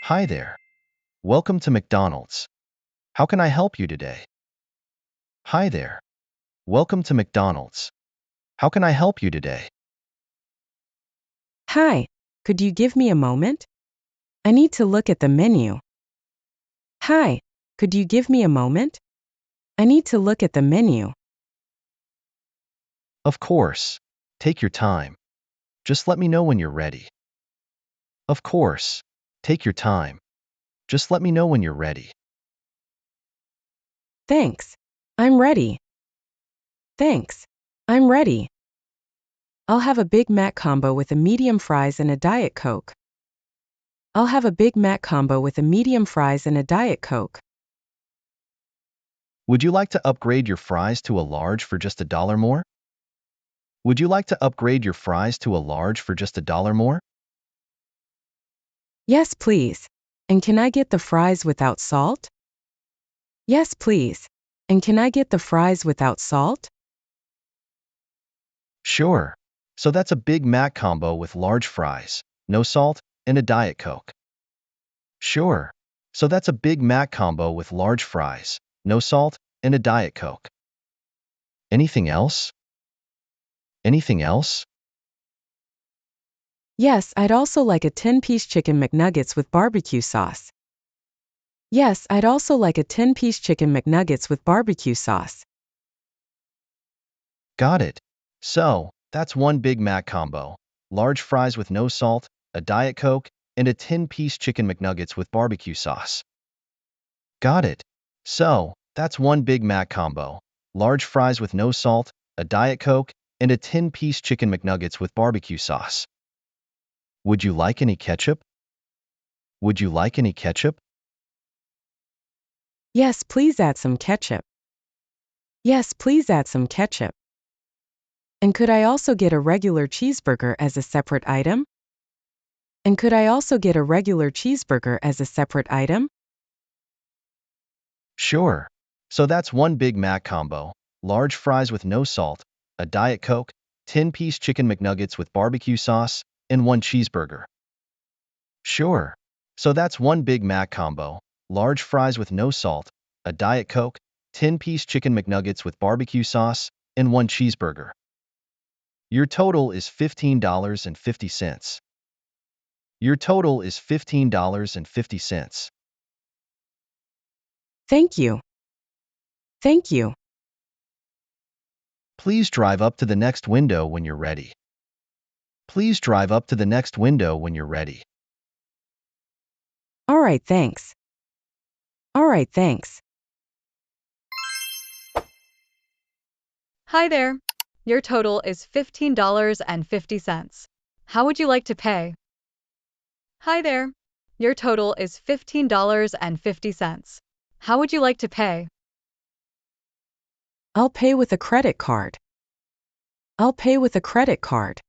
Hi there. Welcome to McDonald's. How can I help you today? Hi there. Welcome to McDonald's. How can I help you today? Hi, could you give me a moment? I need to look at the menu. Hi, could you give me a moment? I need to look at the menu. Of course. Take your time. Just let me know when you're ready. Of course. Take your time. Just let me know when you're ready. Thanks. I'm ready. Thanks. I'm ready. I'll have a Big Mac combo with a medium fries and a Diet Coke. I'll have a Big Mac combo with a medium fries and a Diet Coke. Would you like to upgrade your fries to a large for just $1 more? Would you like to upgrade your fries to a large for just $1 more? Yes, please. And can I get the fries without salt? Yes, please. And can I get the fries without salt? Sure. So that's a Big Mac combo with large fries, no salt, and a Diet Coke. Sure. So that's a Big Mac combo with large fries, no salt, and a Diet Coke. Anything else? Anything else? Yes, I'd also like a 10-piece chicken McNuggets with barbecue sauce. Yes, I'd also like a 10-piece chicken McNuggets with barbecue sauce. Got it. So, that's one Big Mac combo, large fries with no salt, a Diet Coke, and a 10-piece chicken McNuggets with barbecue sauce. Got it. So, that's one Big Mac combo, large fries with no salt, a Diet Coke, and a 10-piece chicken McNuggets with barbecue sauce. Would you like any ketchup? Would you like any ketchup? Yes, please add some ketchup. Yes, please add some ketchup. And could I also get a regular cheeseburger as a separate item? And could I also get a regular cheeseburger as a separate item? Sure. So that's one Big Mac combo, large fries with no salt, a Diet Coke, 10-piece chicken McNuggets with barbecue sauce, and one cheeseburger. Sure. So that's one Big Mac combo, large fries with no salt, a Diet Coke, 10-piece chicken McNuggets with barbecue sauce, and one cheeseburger. Your total is $15.50. Your total is $15.50. Thank you. Thank you. Please drive up to the next window when you're ready. Please drive up to the next window when you're ready. All right, thanks. All right, thanks. Hi there. Your total is $15.50. How would you like to pay? Hi there. Your total is $15.50. How would you like to pay? I'll pay with a credit card. I'll pay with a credit card.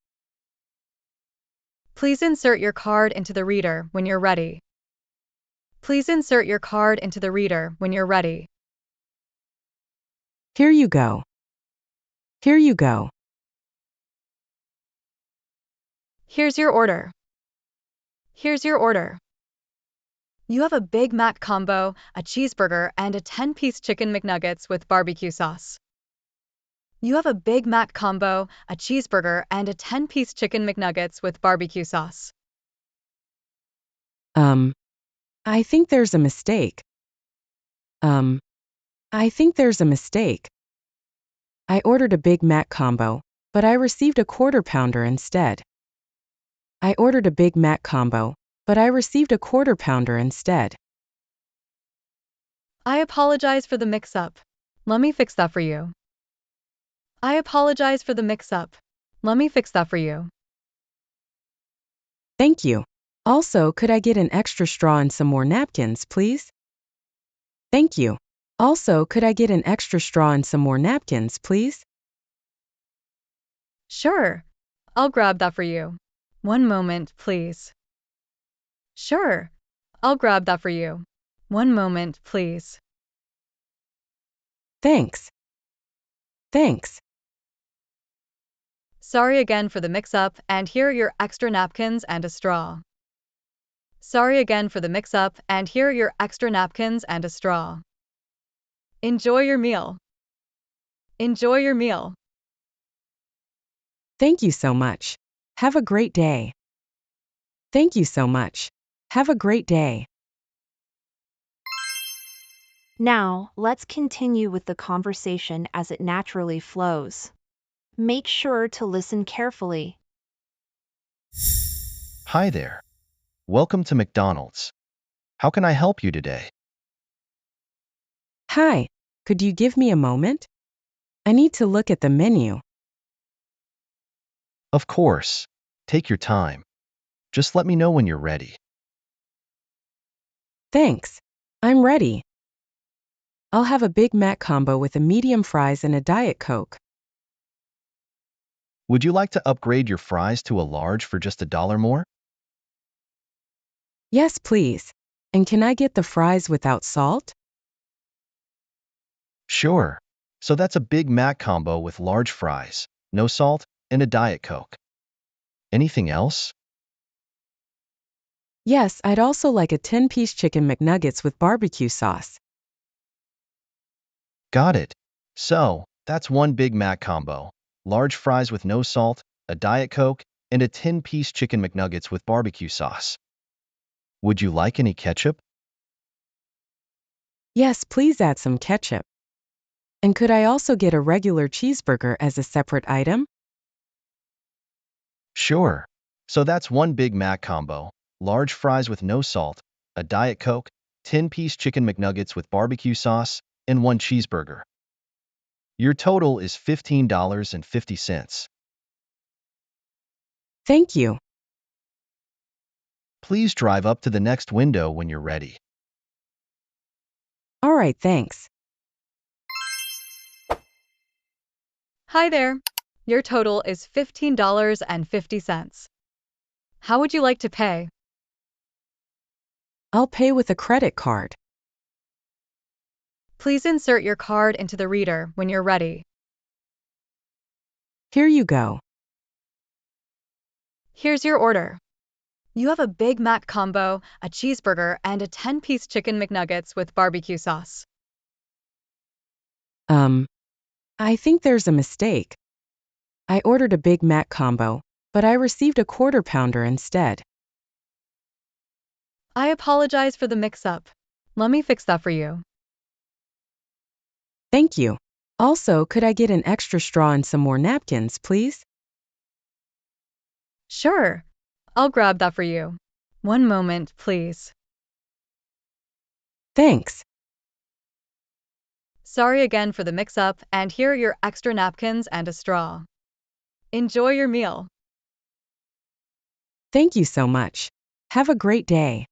Please insert your card into the reader when you're ready. Please insert your card into the reader when you're ready. Here you go. Here you go. Here's your order. Here's your order. You have a Big Mac combo, a cheeseburger, and a 10-piece chicken McNuggets with barbecue sauce. You have a Big Mac combo, a cheeseburger, and a 10-piece chicken McNuggets with barbecue sauce. I think there's a mistake. I think there's a mistake. I ordered a Big Mac combo, but I received a Quarter Pounder instead. I ordered a Big Mac combo, but I received a Quarter Pounder instead. I apologize for the mix-up. Let me fix that for you. I apologize for the mix-up. Let me fix that for you. Thank you. Also, could I get an extra straw and some more napkins, please? Thank you. Also, could I get an extra straw and some more napkins, please? Sure. I'll grab that for you. One moment, please. Sure. I'll grab that for you. One moment, please. Thanks. Thanks. Sorry again for the mix-up, and here are your extra napkins and a straw. Sorry again for the mix-up, and here are your extra napkins and a straw. Enjoy your meal. Enjoy your meal. Thank you so much. Have a great day. Thank you so much. Have a great day. Now, let's continue with the conversation as it naturally flows. Make sure to listen carefully. Hi there. Welcome to McDonald's. How can I help you today? Hi, could you give me a moment? I need to look at the menu. Of course. Take your time. Just let me know when you're ready. Thanks. I'm ready. I'll have a Big Mac combo with a medium fries and a Diet Coke. Would you like to upgrade your fries to a large for just $1 more? Yes, please. And can I get the fries without salt? Sure. So that's a Big Mac combo with large fries, no salt, and a Diet Coke. Anything else? Yes, I'd also like a 10-piece chicken McNuggets with barbecue sauce. Got it. So, that's one Big Mac combo, large fries with no salt, a Diet Coke, and a 10-piece chicken McNuggets with barbecue sauce. Would you like any ketchup? Yes, please add some ketchup. And could I also get a regular cheeseburger as a separate item? Sure. So that's one Big Mac combo, large fries with no salt, a Diet Coke, 10-piece chicken McNuggets with barbecue sauce, and one cheeseburger. Your total is $15.50. Thank you. Please drive up to the next window when you're ready. All right, thanks. Hi there. Your total is $15.50. How would you like to pay? I'll pay with a credit card. Please insert your card into the reader when you're ready. Here you go. Here's your order. You have a Big Mac combo, a cheeseburger, and a 10-piece chicken McNuggets with barbecue sauce. I think there's a mistake. I ordered a Big Mac combo, but I received a quarter pounder instead. I apologize for the mix-up. Let me fix that for you. Thank you. Also, could I get an extra straw and some more napkins, please? Sure. I'll grab that for you. One moment, please. Thanks. Sorry again for the mix-up, and here are your extra napkins and a straw. Enjoy your meal. Thank you so much. Have a great day.